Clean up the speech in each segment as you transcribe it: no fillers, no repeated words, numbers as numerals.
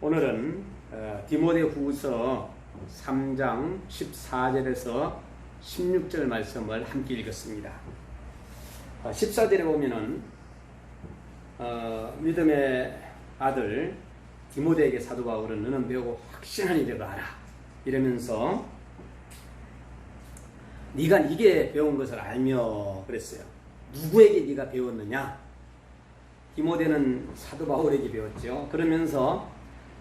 오늘은 디모데후서 3장 14절에서 16절 말씀을 함께 읽었습니다. 14절에 보면은 믿음의 아들 디모데에게 사도 바울은 너는 배우고 확신한 일을 알아 이러면서 네가 네게 배운 것을 알며 그랬어요. 누구에게 네가 배웠느냐? 디모데는 사도 바울에게 배웠죠. 그러면서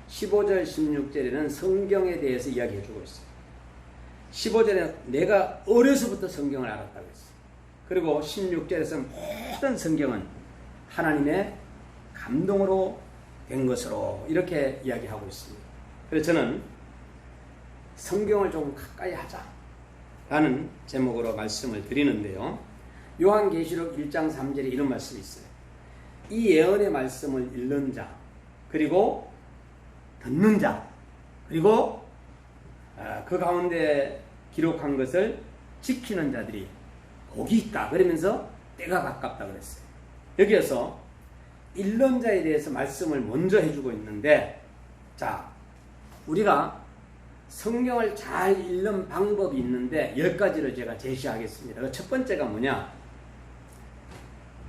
15절 16절에는 성경에 대해서 이야기해 주고 있어요. 15절에 내가 어려서부터 성경을 알았다고 했어요. 그리고 16절에서 모든 성경은 하나님의 감동으로 된 것으로 이렇게 이야기하고 있습니다. 그래서 저는 성경을 좀 가까이 하자 라는 제목으로 말씀을 드리는데요. 요한계시록 1장 3절에 이런 말씀이 있어요. 이 예언의 말씀을 읽는 자, 그리고 듣는 자, 그리고 그 가운데 기록한 것을 지키는 자들이 복이 있다. 그러면서 때가 가깝다 그랬어요. 여기에서 읽는 자에 대해서 말씀을 먼저 해주고 있는데, 자, 우리가 성경을 잘 읽는 방법이 있는데 10가지를 제가 제시하겠습니다. 첫 번째가 뭐냐?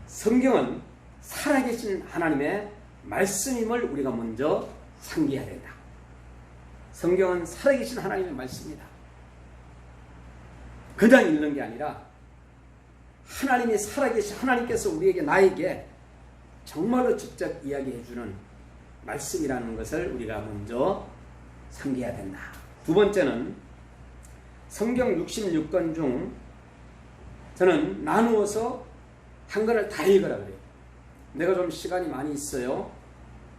성경은 살아계신 하나님의 말씀임을 우리가 먼저 상기해야 된다. 성경은 살아계신 하나님의 말씀이다. 그냥 읽는 게 아니라 하나님이 살아계신 하나님께서 우리에게 나에게 정말로 직접 이야기해 주는 말씀이라는 것을 우리가 먼저 상기해야 된다. 두 번째는 성경 66권 중 저는 나누어서 한 권을 다 읽으라 그래요. 내가 좀 시간이 많이 있어요.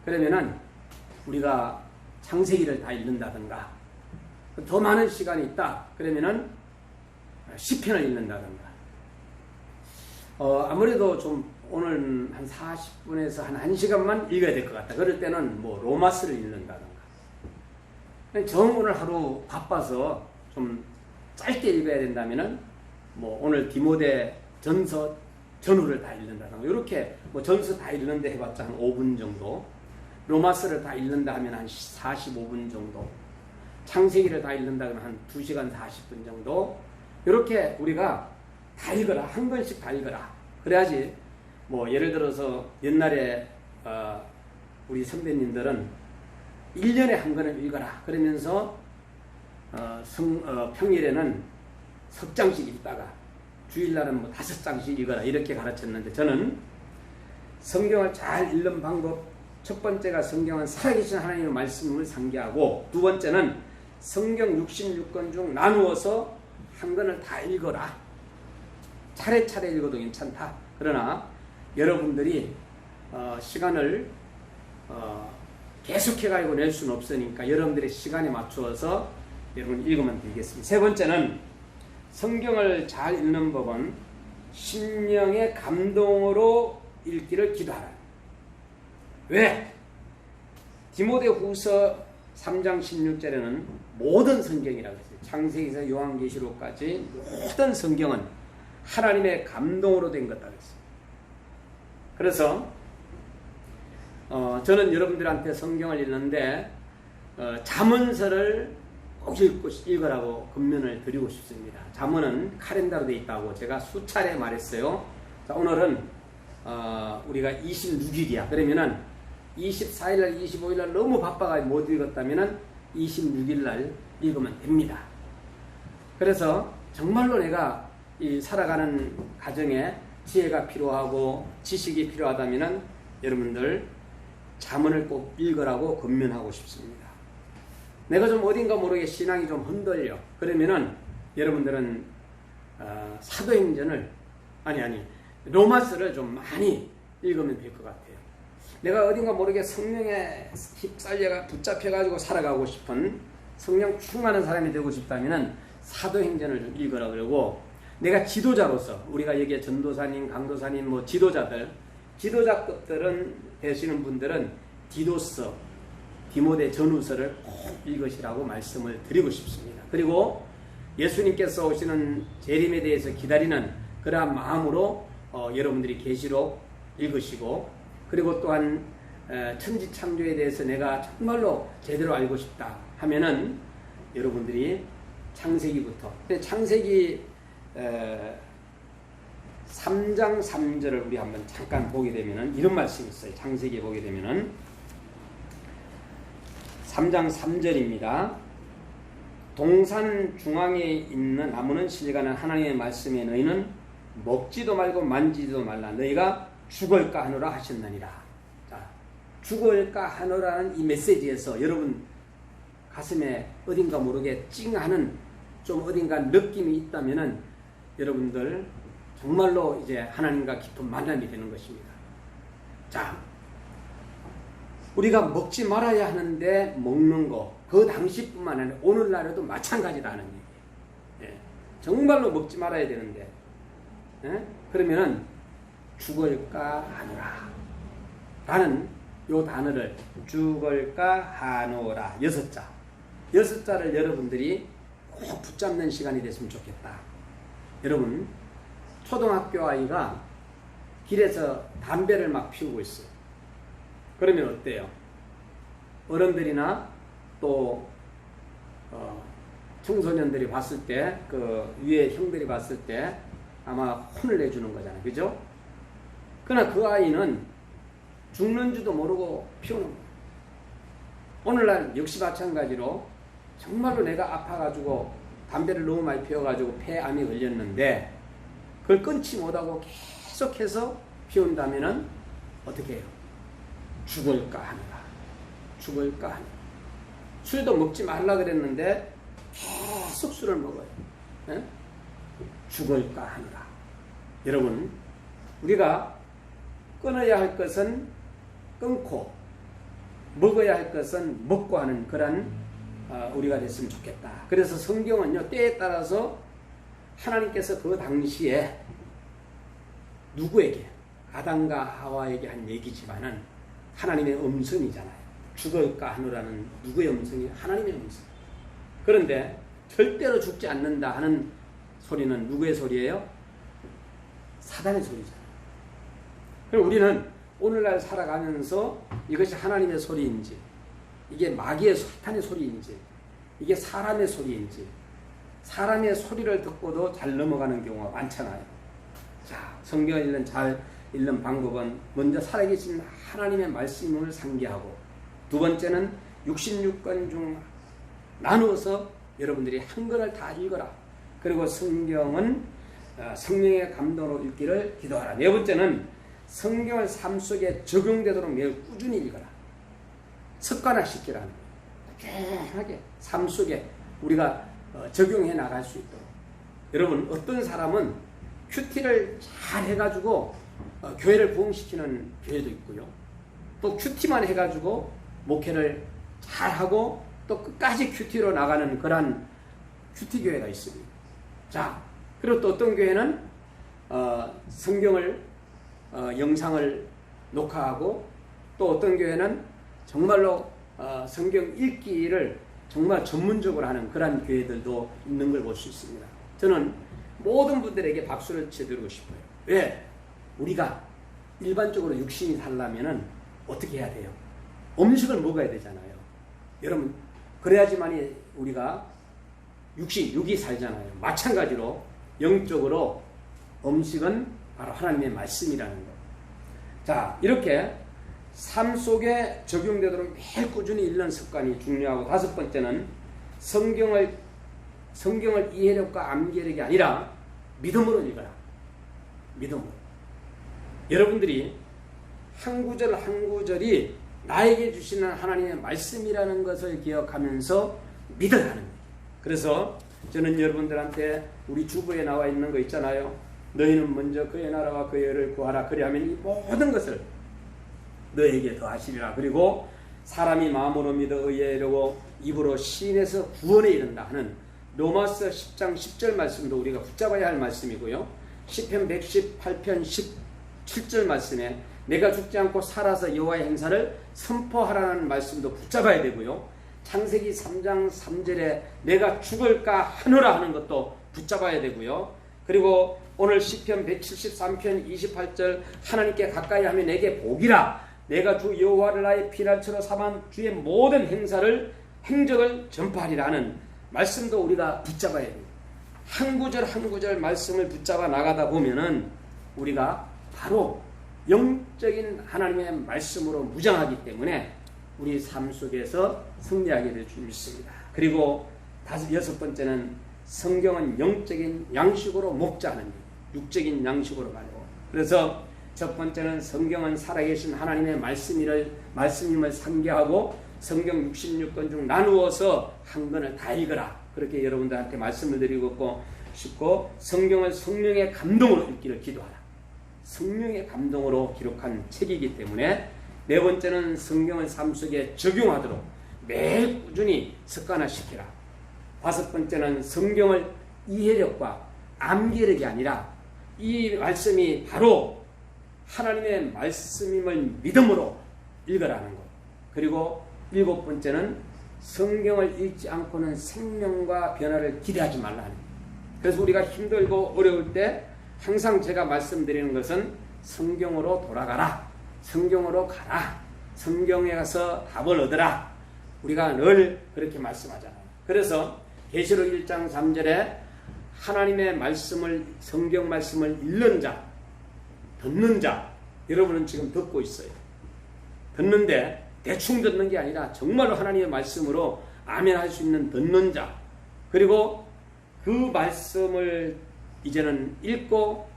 그러면은 우리가 창세기를 다 읽는다든가, 더 많은 시간이 있다. 그러면은 시편을 읽는다든가. 아무래도 좀 오늘 한 40분에서 한 1시간만 읽어야 될 것 같다. 그럴 때는 뭐 로마서를 읽는다든가. 정 오늘 하루 바빠서 좀 짧게 읽어야 된다면은 뭐 오늘 디모데 전서 전후를 다 읽는다든가. 이렇게 뭐 전서 다 읽는데 해봤자 한 5분 정도. 로마서를 다 읽는다 하면 한 45분 정도. 창세기를 다 읽는다 하면 한 2시간 40분 정도. 이렇게 우리가 다 읽어라. 한 권씩 다 읽어라. 그래야지 뭐 예를 들어서 옛날에 우리 선배님들은 1년에 한 권을 읽어라. 그러면서 평일에는 석 장씩 읽다가 주일날은 뭐 5장씩 읽어라. 이렇게 가르쳤는데 저는 성경을 잘 읽는 방법, 첫 번째가 성경은 살아계신 하나님의 말씀을 상기하고, 두 번째는 성경 66권 중 나누어서 한 권을 다 읽어라. 차례차례 읽어도 괜찮다. 그러나 여러분들이 시간을 계속해가지고 낼 수는 없으니까 여러분들의 시간에 맞추어서 여러분 읽으면 되겠습니다. 세 번째는 성경을 잘 읽는 법은 심령의 감동으로 읽기를 기도하라. 왜? 디모데후서 3장 16절에는 모든 성경이라고 했어요. 창세기에서 요한계시록까지 모든 성경은 하나님의 감동으로 된 것이라고 했어요. 그래서 저는 여러분들한테 성경을 읽는데 잠언서를 꼭 읽으라고 권면을 드리고 싶습니다. 잠언은 카렌다로 되어 있다고 제가 수차례 말했어요. 자, 오늘은 우리가 26일이야. 그러면은 24일날 25일날 너무 바빠가지고 못 읽었다면은 26일날 읽으면 됩니다. 그래서 정말로 내가 이 살아가는 가정에 지혜가 필요하고 지식이 필요하다면은 여러분들 잠언을 꼭 읽으라고 권면하고 싶습니다. 내가 좀 어딘가 모르게 신앙이 좀 흔들려. 그러면은 여러분들은 사도행전을 로마서를 좀 많이 읽으면 될 것 같아요. 내가 어딘가 모르게 성령에 휩쓸려가 붙잡혀가지고 살아가고 싶은 성령 충만한 사람이 되고 싶다면은 사도행전을 좀 읽으라 그러고, 내가 지도자로서 우리가 여기에 전도사님, 강도사님, 뭐 지도자급들은 되시는 분들은 디도서, 디모데 전후서를 꼭 읽으시라고 말씀을 드리고 싶습니다. 그리고 예수님께서 오시는 재림에 대해서 기다리는 그러한 마음으로 여러분들이 계시록 읽으시고, 그리고 또한 천지창조에 대해서 내가 정말로 제대로 알고 싶다 하면은 여러분들이 창세기부터 창세기 3장 3절을 우리 한번 잠깐 보게 되면은 이런 말씀이 있어요. 창세기에 보게 되면은 3장 3절입니다. 동산 중앙에 있는 나무는 실과는 하나님의 말씀에 너희는 먹지도 말고 만지지도 말라. 너희가 죽을까 하노라 하셨느니라. 자, 죽을까 하노라는 이 메시지에서 여러분 가슴에 어딘가 모르게 찡하는 좀 어딘가 느낌이 있다면은 여러분들 정말로 이제 하나님과 깊은 만남이 되는 것입니다. 자, 우리가 먹지 말아야 하는데 먹는 거, 그 당시뿐만 아니라 오늘날에도 마찬가지다는 얘기예요. 예. 정말로 먹지 말아야 되는데, 예? 그러면은 죽을까 하노라 라는 요 단어를 죽을까 하노라 6자. 6자를 여러분들이 꼭 붙잡는 시간이 됐으면 좋겠다. 여러분, 초등학교 아이가 길에서 담배를 막 피우고 있어요. 그러면 어때요? 어른들이나 또 청소년들이 봤을 때, 그 위에 형들이 봤을 때 아마 혼을 내주는 거잖아요. 그죠? 그러나 그 아이는 죽는 줄도 모르고 피우는 거예요. 오늘날 역시 마찬가지로 정말로 내가 아파가지고 담배를 너무 많이 피워가지고 폐암이 걸렸는데 그걸 끊지 못하고 계속해서 피운다면은 어떻게 해요? 죽을까 하노라. 죽을까 하노라. 술도 먹지 말라 그랬는데 계속 술을 먹어요. 에? 죽을까 하노라. 여러분, 우리가 끊어야 할 것은 끊고 먹어야 할 것은 먹고 하는 그런 우리가 됐으면 좋겠다. 그래서 성경은요, 때에 따라서 하나님께서 그 당시에 누구에게, 아담과 하와에게 한 얘기지만은 하나님의 음성이잖아요. 죽을까 하노라는 누구의 음성이? 하나님의 음성. 그런데 절대로 죽지 않는다 하는 소리는 누구의 소리예요? 사단의 소리잖아요. 그럼 우리는 오늘날 살아가면서 이것이 하나님의 소리인지, 이게 마귀의 사탄의 소리인지, 이게 사람의 소리인지, 사람의 소리를 듣고도 잘 넘어가는 경우가 많잖아요. 자, 성경을 잘 읽는 방법은 먼저 살아계신 하나님의 말씀을 상기하고, 두 번째는 66권 중 나누어서 여러분들이 한 권을 다 읽어라. 그리고 성경은 성령의 감동으로 읽기를 기도하라. 네 번째는 성경을 삶 속에 적용되도록 매일 꾸준히 읽어라. 습관화시키라는 거예요. 꾸준하게 삶 속에 우리가 적용해 나갈 수 있도록. 여러분, 어떤 사람은 큐티를 잘 해가지고 교회를 부흥시키는 교회도 있고요. 또 큐티만 해가지고 목회를 잘하고 또 끝까지 큐티로 나가는 그런 큐티 교회가 있습니다. 자, 그리고 또 어떤 교회는 성경을 영상을 녹화하고, 또 어떤 교회는 정말로 성경 읽기를 정말 전문적으로 하는 그런 교회들도 있는 걸 볼 수 있습니다. 저는 모든 분들에게 박수를 쳐드리고 싶어요. 왜? 우리가 일반적으로 육신이 살려면은 어떻게 해야 돼요? 음식을 먹어야 되잖아요. 여러분, 그래야지만이 우리가 육이 살잖아요. 마찬가지로 영적으로 음식은 바로 하나님의 말씀이라는 것. 자, 이렇게 삶 속에 적용되도록 매일 꾸준히 읽는 습관이 중요하고, 다섯 번째는 성경을 이해력과 암기력이 아니라 믿음으로 읽어라. 믿음으로. 여러분들이 한 구절 한 구절이 나에게 주시는 하나님의 말씀이라는 것을 기억하면서 믿어야 하는 거예요. 그래서 저는 여러분들한테 우리 주부에 나와 있는 거 있잖아요. 너희는 먼저 그의 나라와 그의 의를 구하라. 그리하면 이 모든 것을 너에게 더하시리라. 그리고 사람이 마음으로 믿어 의에 이르고 입으로 시인해서 구원에 이른다 하는 로마서 10장 10절 말씀도 우리가 붙잡아야 할 말씀이고요. 시편 118편 17절 말씀에 내가 죽지 않고 살아서 여호와의 행사를 선포하라는 말씀도 붙잡아야 되고요. 창세기 3장 3절에 내가 죽을까 하노라 하는 것도 붙잡아야 되고요. 그리고 오늘 시편 173편 28절 하나님께 가까이 하면 내게 복이라. 내가 주 여호와를 나의 피난처로 삼은 주의 모든 행적을 전파하리라는 말씀도 우리가 붙잡아야 됩니다. 한 구절 한 구절 말씀을 붙잡아 나가다 보면은 우리가 바로 영적인 하나님의 말씀으로 무장하기 때문에 우리 삶 속에서 승리하게 될 줄 믿습니다. 그리고 여섯 번째는 성경은 영적인 양식으로 먹자는 일, 육적인 양식으로 말고. 그래서 첫 번째는 성경은 살아계신 하나님의 말씀임을 상기하고 성경 66권 중 나누어서 한 권을 다 읽어라. 그렇게 여러분들한테 말씀을 드리고 싶고, 성경을 성령의 감동으로 읽기를 기도하라. 성령의 감동으로 기록한 책이기 때문에 네 번째는 성경을 삶 속에 적용하도록 매일 꾸준히 습관화시키라. 다섯 번째는 성경을 이해력과 암기력이 아니라 이 말씀이 바로 하나님의 말씀임을 믿음으로 읽으라는 것. 그리고 일곱 번째는 성경을 읽지 않고는 생명과 변화를 기대하지 말라는 것. 그래서 우리가 힘들고 어려울 때 항상 제가 말씀드리는 것은 성경으로 돌아가라. 성경으로 가라. 성경에 가서 답을 얻으라. 우리가 늘 그렇게 말씀하잖아요. 그래서 계시록 1장 3절에 하나님의 말씀을, 성경 말씀을 읽는 자, 듣는 자, 여러분은 지금 듣고 있어요. 듣는데 대충 듣는 게 아니라 정말로 하나님의 말씀으로 아멘 할 수 있는 듣는 자, 그리고 그 말씀을 이제는 읽고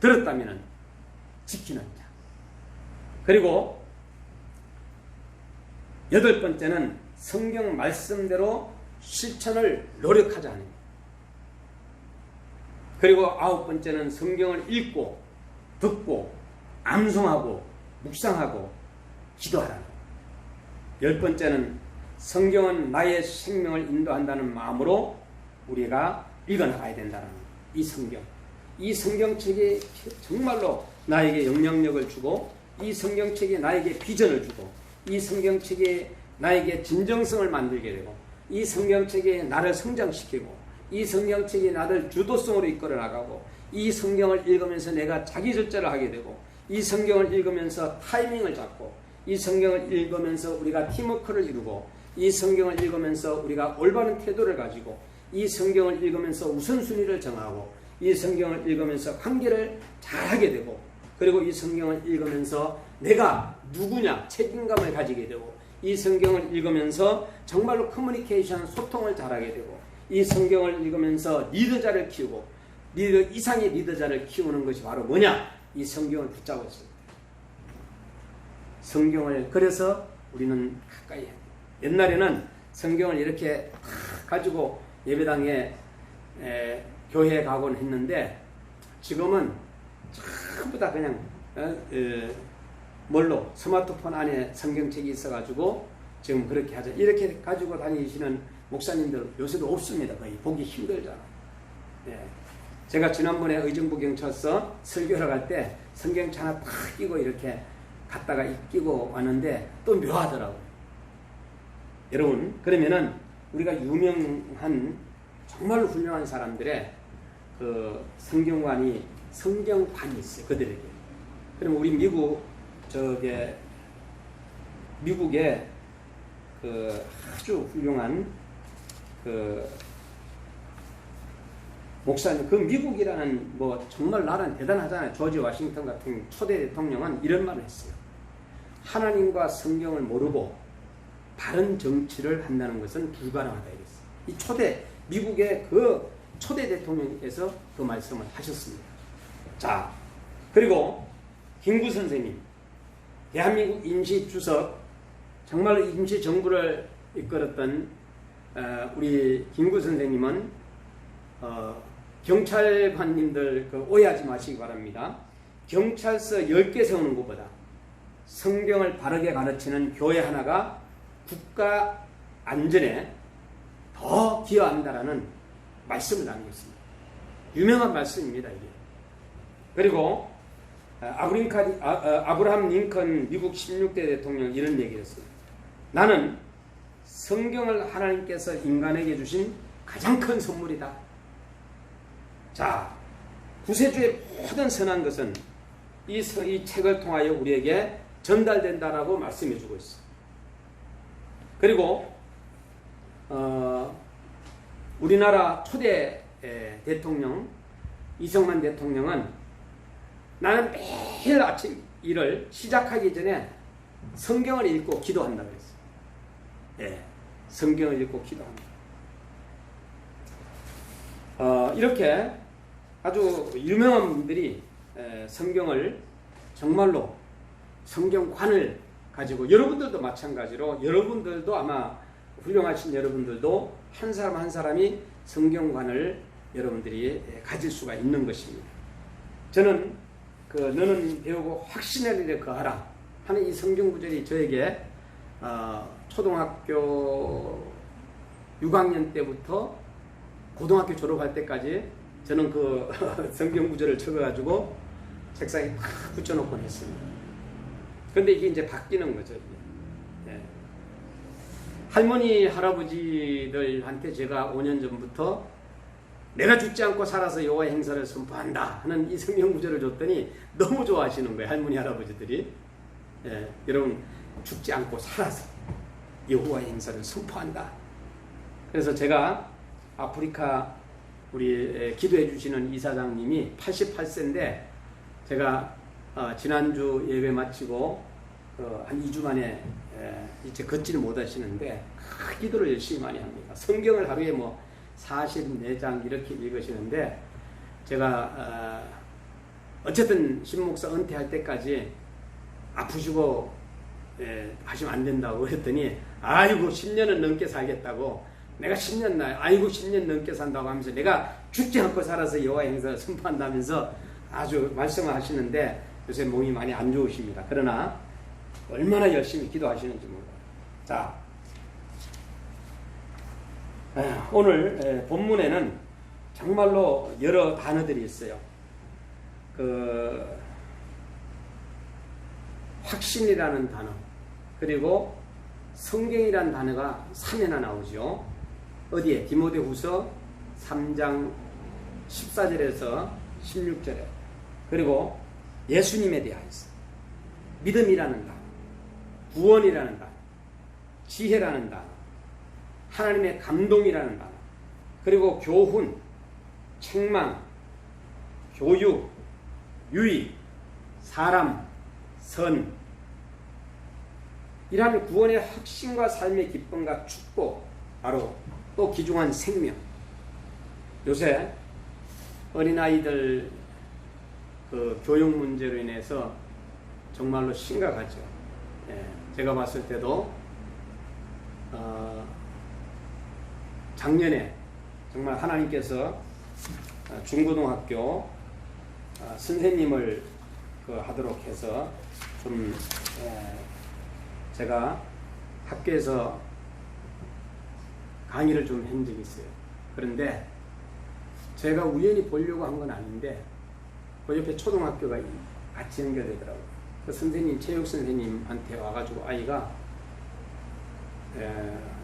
들었다면 지키는 자, 그리고 여덟 번째는 성경 말씀대로 실천을 노력하자는 것. 그리고 아홉 번째는 성경을 읽고 듣고 암송하고 묵상하고 기도하라는 것. 열 번째는 성경은 나의 생명을 인도한다는 마음으로 우리가 읽어나가야 된다는 것. 이 성경책이 정말로 나에게 영향력을 주고, 이 성경책이 나에게 비전을 주고, 이 성경책이 나에게 진정성을 만들게 되고, 이 성경책이 나를 성장시키고, 이 성경책이 나를 주도성으로 이끌어 나가고, 이 성경을 읽으면서 내가 자기절제를 하게 되고, 이 성경을 읽으면서 타이밍을 잡고, 이 성경을 읽으면서 우리가 팀워크를 이루고, 이 성경을 읽으면서 우리가 올바른 태도를 가지고, 이 성경을 읽으면서 우선순위를 정하고, 이 성경을 읽으면서 관계를 잘하게 되고, 그리고 이 성경을 읽으면서 내가 누구냐 책임감을 가지게 되고, 이 성경을 읽으면서 정말로 커뮤니케이션 소통을 잘하게 되고, 이 성경을 읽으면서 리더자를 키우고, 리더 이상의 리더자를 키우는 것이 바로 뭐냐? 이 성경을 붙잡고 있습니다. 성경을, 그래서 우리는 가까이 해야 돼요. 옛날에는 성경을 이렇게 가지고 예배당에 교회에 가곤 했는데, 지금은 전부 다 그냥 뭘로 스마트폰 안에 성경책이 있어가지고 지금 그렇게 하죠. 이렇게 가지고 다니시는 목사님들 요새도 없습니다. 거의 보기 힘들잖아요. 네. 제가 지난번에 의정부경찰서 설교를 갈 때 성경책 하나 탁 끼고 이렇게 갔다가 끼고 왔는데 또 묘하더라고요. 여러분, 그러면은 우리가 유명한 정말로 훌륭한 사람들의 그 성경관이 있어요. 그들에게. 그럼 우리 미국의 그 아주 훌륭한 그 목사님, 그 미국이라는 뭐 정말 나라는 대단하잖아요. 조지 워싱턴 같은 초대 대통령은 이런 말을 했어요. 하나님과 성경을 모르고 바른 정치를 한다는 것은 불가능하다 이랬어요. 미국의 그 초대 대통령께서 그 말씀을 하셨습니다. 자, 그리고 김구 선생님, 대한민국 임시주석, 정말로 임시정부를 이끌었던 우리 김구 선생님은 경찰관님들 오해하지 마시기 바랍니다. 경찰서 10개 세우는 것보다 성경을 바르게 가르치는 교회 하나가 국가 안전에 더 기여한다라는 말씀을 남겼습니다. 유명한 말씀입니다, 이게. 그리고 아브라함 링컨 미국 16대 대통령 이런 얘기를 했어요. 나는 성경을 하나님께서 인간에게 주신 가장 큰 선물이다. 자, 구세주의 모든 선한 것은 이 책을 통하여 우리에게 전달된다라고 말씀해 주고 있어요. 그리고 우리나라 초대 대통령 이승만 대통령은 나는 매일 아침 일을 시작하기 전에 성경을 읽고 기도한다고 했어요. 예, 성경을 읽고 기도한다. 이렇게 아주 유명한 분들이 성경을 정말로 성경관을 가지고, 여러분들도 마찬가지로 여러분들도 아마 훌륭하신 여러분들도 한 사람 한 사람이 성경관을 여러분들이 가질 수가 있는 것입니다. 저는 너는 배우고 확신의 일에 거하라 하는 이 성경 구절이 저에게 초등학교 6학년 때부터 고등학교 졸업할 때까지 저는 그 성경 구절을 적어가지고 책상에 탁 붙여놓곤 했습니다. 그런데 이게 이제 바뀌는 거죠. 예. 할머니, 할아버지들한테 제가 5년 전부터 내가 죽지 않고 살아서 여호와의 행사를 선포한다 하는 이 성경 구절을 줬더니 너무 좋아하시는 거예요. 할머니, 할아버지들이. 예. 여러분, 죽지 않고 살아서 여호와의 행사를 선포한다. 그래서 제가 아프리카 우리 기도해 주시는 이사장님이 88세인데 제가 지난주 예배 마치고 한 2주 만에 이제 걷지를 못하시는데 기도를 열심히 많이 합니다. 성경을 하루에 뭐 44장 이렇게 읽으시는데 제가 어쨌든 신목사 은퇴할 때까지 아프시고 하시면 안 된다고 그랬더니 아이고 10년은 넘게 살겠다고, 내가 10년 아이고 10년 넘게 산다고 하면서 내가 죽지 않고 살아서 여호와의 행사를 선포한다면서 아주 말씀을 하시는데 요새 몸이 많이 안 좋으십니다. 그러나 얼마나 열심히 기도하시는지 몰라요. 자, 오늘 본문에는 정말로 여러 단어들이 있어요. 확신이라는 단어, 그리고 성경이라는 단어가 3회나 나오죠. 어디에? 디모데후서 3장 14절에서 16절에. 그리고 예수님에 대하여서 믿음이라는 단어, 구원이라는 단어, 지혜라는 단어, 하나님의 감동이라는 단어, 그리고 교훈, 책망, 교육, 유익, 사람, 선, 이라는 구원의 확신과 삶의 기쁨과 축복, 바로 또 귀중한 생명. 요새 어린아이들 교육 문제로 인해서 정말로 심각하죠. 예, 제가 봤을 때도 작년에 정말 하나님께서 중고등학교 선생님을 하도록 해서 좀 제가 학교에서 강의를 좀 한 적이 있어요. 그런데 제가 우연히 보려고 한 건 아닌데 그 옆에 초등학교가 같이 연결되더라고요. 그 선생님, 체육 선생님한테 와가지고 아이가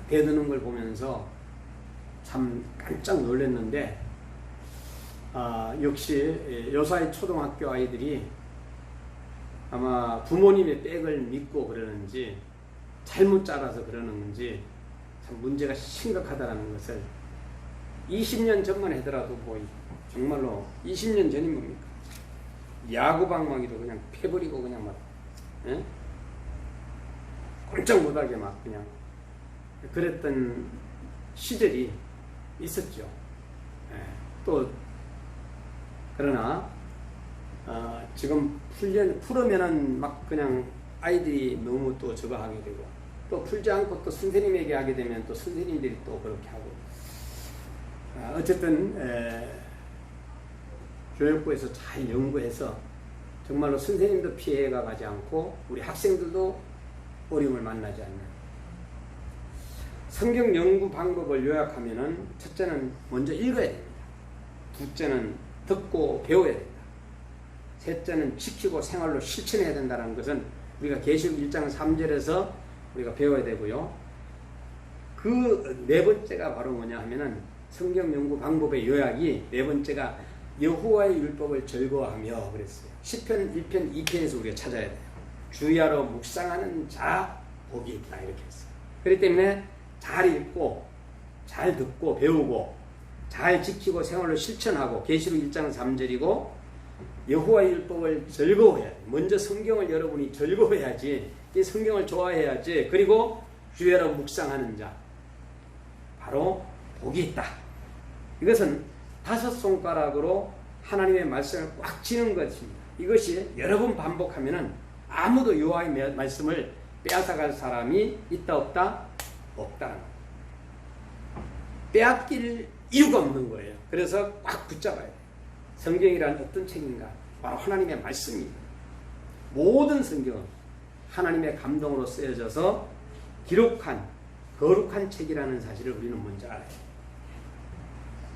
대드는 걸 보면서 참 깜짝 놀랐는데, 역시 요사이 초등학교 아이들이 아마 부모님의 백을 믿고 그러는지 잘못 자라서 그러는 건지 참 문제가 심각하다는 것을 20년 전만 하더라도 뭐 정말로 20년 전이 뭡니까? 야구방망이도 그냥 패버리고 그냥 막 꼼짝 못하게 막 그냥 그랬던 시절이 있었죠. 또 그러나 지금 풀으면은 막 그냥 아이들이 너무 또 저거 하게 되고, 또 풀지 않고 또 선생님에게 하게 되면 또 선생님들이 또 그렇게 하고, 어쨌든 교육부에서 잘 연구해서 정말로 선생님도 피해가 가지 않고 우리 학생들도 어려움을 만나지 않는 성경 연구 방법을 요약하면은, 첫째는 먼저 읽어야 됩니다. 둘째는 듣고 배워야 됩니다. 셋째는 지키고 생활로 실천해야 된다는 것은 우리가 계시록 1장 3절에서 우리가 배워야 되고요. 그 네 번째가 바로 뭐냐 하면은 성경 연구 방법의 요약이 네 번째가 여호와의 율법을 즐거워하며 그랬어요. 시편 1편 2편에서 우리가 찾아야 돼요. 주야로 묵상하는 자 복이 있다 이렇게 했어요. 그렇기 때문에 잘 읽고 잘 듣고 배우고 잘 지키고 생활로 실천하고 계시록 1장 3절이고 여호와의 율법을 즐거워해야 돼. 먼저 성경을 여러분이 즐거워해야지. 이 성경을 좋아해야지. 그리고 주야로 묵상하는 자 바로 복이 있다. 이것은 5손가락으로 하나님의 말씀을 꽉 쥐는 것입니다. 이것이 여러 번 반복하면은 아무도 여호와의 말씀을 빼앗아갈 사람이 있다 없다? 없다는 거예요. 빼앗길 이유가 없는 거예요. 그래서 꽉 붙잡아야 돼요. 성경이란 어떤 책인가? 바로 하나님의 말씀입니다. 모든 성경은 하나님의 감동으로 쓰여져서 기록한 거룩한 책이라는 사실을 우리는 먼저 알아야 돼요.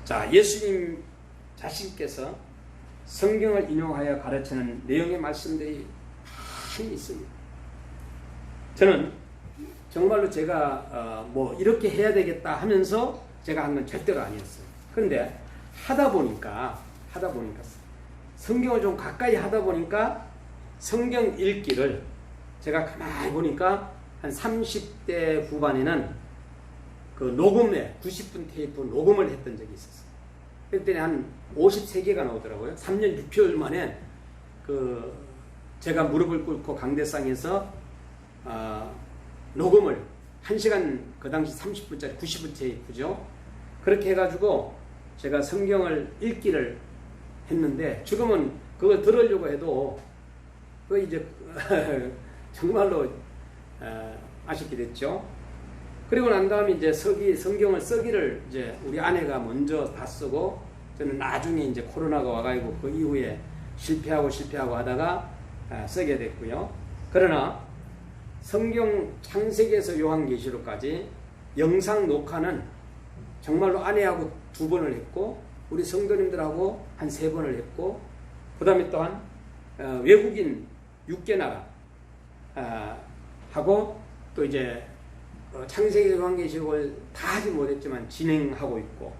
자, 예수님 자신께서 성경을 인용하여 가르치는 내용의 말씀들이 많이 있습니다. 저는 정말로 제가 뭐 이렇게 해야 되겠다 하면서 제가 한 건 절대로 아니었어요. 그런데 하다 보니까 성경을 좀 가까이 하다 보니까 성경 읽기를 제가 가만히 보니까 한 30대 후반에는 그 녹음에 90분 테이프 녹음을 했던 적이 있었어요. 그때 한 53개가 나오더라고요. 3년 6개월 만에 그 제가 무릎을 꿇고 강대상에서 녹음을 1시간 그 당시 30분짜리 90분 테이프죠. 그렇게 해가지고 제가 성경을 읽기를 했는데 지금은 그걸 들으려고 해도 그 이제 정말로 아쉽게 됐죠. 그리고 난 다음에 이제 성경을 쓰기를 이제 우리 아내가 먼저 다 쓰고 저는 나중에 이제 코로나가 와가지고 그 이후에 실패하고 하다가 쓰게 됐고요. 그러나 성경 창세기에서 요한계시록까지 영상 녹화는 정말로 아내하고 2번을 했고 우리 성도님들하고 한 3번을 했고 그 다음에 또한 외국인 6개 나라 하고 또 이제 창세기 요한계시록을 다 하지 못했지만 진행하고 있고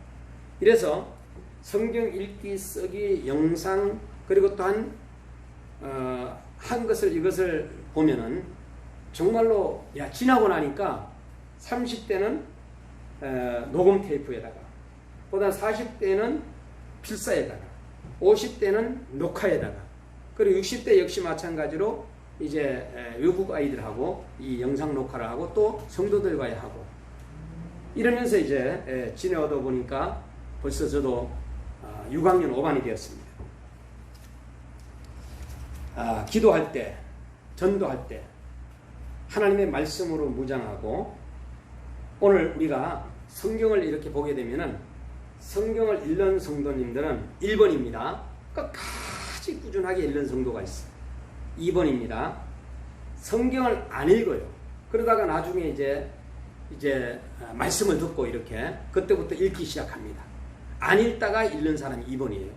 이래서 성경 읽기 쓰기 영상 그리고 또한 한 것을 이것을 보면은 정말로 지나고 나니까 30대는 녹음 테이프에다가 보다 40대는 필사에다가 50대는 녹화에다가 그리고 60대 역시 마찬가지로 이제 외국 아이들하고 이 영상 녹화를 하고 또 성도들과의 하고 이러면서 이제 지내오다 보니까 벌써 저도 6학년 5반이 되었습니다. 기도할 때 전도할 때 하나님의 말씀으로 무장하고 오늘 우리가 성경을 이렇게 보게 되면은 성경을 읽는 성도님들은 1번입니다. 끝까지 꾸준하게 읽는 성도가 있어요. 2번입니다. 성경을 안 읽어요. 그러다가 나중에 이제 말씀을 듣고 이렇게 그때부터 읽기 시작합니다. 안 읽다가 읽는 사람이 2번이에요.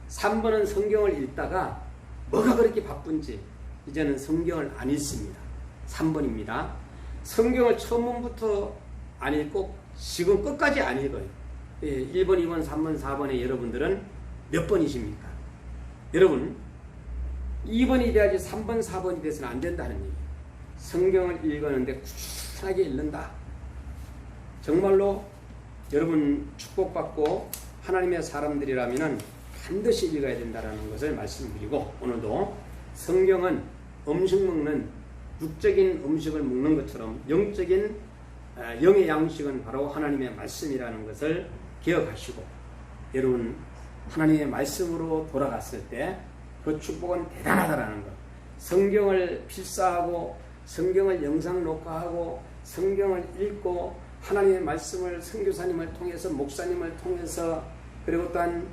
3번은 성경을 읽다가 뭐가 그렇게 바쁜지 이제는 성경을 안 읽습니다. 3번입니다. 성경을 처음부터 안 읽고 지금 끝까지 안 읽어요. 1번, 2번, 3번, 4번의 여러분들은 몇 번이십니까? 여러분 2번이 돼야지 3번, 4번이 돼서는 안 된다는 얘기예요. 성경을 읽었는데 꾸준하게 읽는다. 정말로 여러분 축복받고 하나님의 사람들이라면 반드시 읽어야 된다는 것을 말씀드리고 오늘도 성경은 음식 먹는 육적인 음식을 먹는 것처럼 영적인 영의 양식은 바로 하나님의 말씀이라는 것을 기억하시고 여러분 하나님의 말씀으로 돌아갔을 때 그 축복은 대단하다라는 것. 성경을 필사하고 성경을 영상 녹화하고 성경을 읽고 하나님의 말씀을 선교사님을 통해서 목사님을 통해서 그리고 또한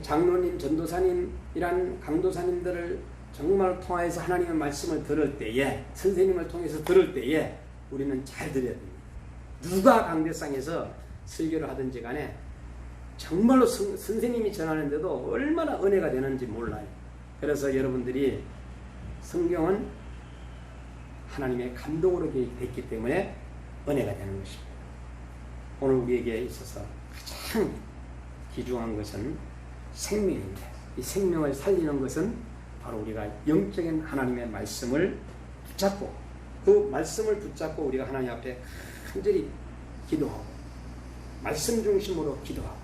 장로님, 전도사님 이란 강도사님들을 정말 통해서 하나님의 말씀을 들을 때에 선생님을 통해서 들을 때에 우리는 잘 들어야 됩니다. 누가 강대상에서 설교를 하든지 간에 정말로 선생님이 전하는데도 얼마나 은혜가 되는지 몰라요. 그래서 여러분들이 성경은 하나님의 감동으로 됐기 때문에 은혜가 되는 것입니다. 오늘 우리에게 있어서 가장 귀중한 것은 생명입니다. 이 생명을 살리는 것은 바로 우리가 영적인 하나님의 말씀을 붙잡고 그 말씀을 붙잡고 우리가 하나님 앞에 간절히 기도하고 말씀 중심으로 기도하고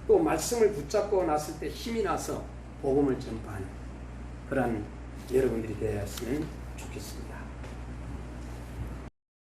또 말씀을 붙잡고 났을 때 힘이 나서 복음을 전파하는 그러한 여러분들이 되었으면 좋겠습니다.